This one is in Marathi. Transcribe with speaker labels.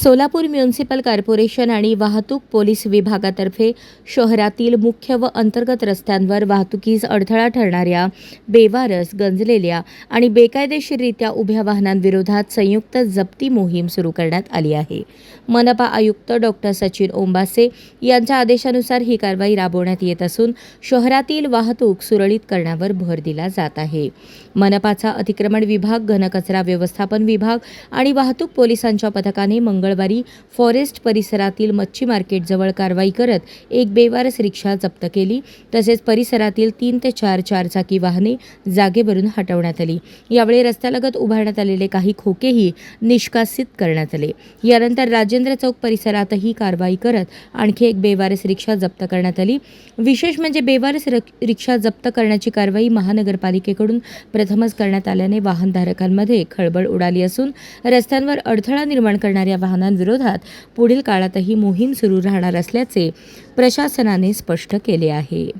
Speaker 1: सोलापूर म्युनिसिपल कॉर्पोरेशन आणि वाहतूक पोलीस विभागातर्फे शहरातील मुख्य व अंतर्गत रस्त्यांवर वाहतुकीस अडथळा ठरणाऱ्या बेवारस, गंजलेल्या आणि बेकायदेशीररित्या उभ्या वाहनांविरोधात संयुक्त जप्ती मोहीम सुरू करण्यात आली आहे. मनपा आयुक्त डॉ. सचिन ओंबासे यांच्या आदेशानुसार ही कारवाई राबवण्यात येत असून शहरातील वाहतूक सुरळीत करण्यावर भर दिला जात आहे. मनपाचा अतिक्रमण विभाग, घनकचरा व्यवस्थापन विभाग आणि वाहतूक पोलिसांच्या पथकाने मंगळवारी फॉरेस्ट परिसरातील मच्छी मार्केटजवळ कारवाई करत एक बेवारस रिक्षा जप्त केली. तसेच परिसरातील 3 ते 4 चारचाकी वाहने जागेवरून हटवण्यात आली. यावेळी रस्त्यालगत उभारण्यात आलेले काही खोकेही निष्कासित करण्यात आले. यानंतर राजेंद्र चौक परिसरातही कारवाई करत आणखी एक बेवारस रिक्षा जप्त करण्यात आली. विशेष म्हणजे बेवारस रिक्षा जप्त करण्याची कारवाई महानगरपालिकेकडून प्रथमच करण्यात आल्याने वाहनधारकांमध्ये खळबळ उडाली असून रस्त्यांवर अडथळा निर्माण करणाऱ्या वाहनांविरोधात पुढील काळातही मोहीम सुरू राहणार असल्याचे प्रशासनाने स्पष्ट केले आहे.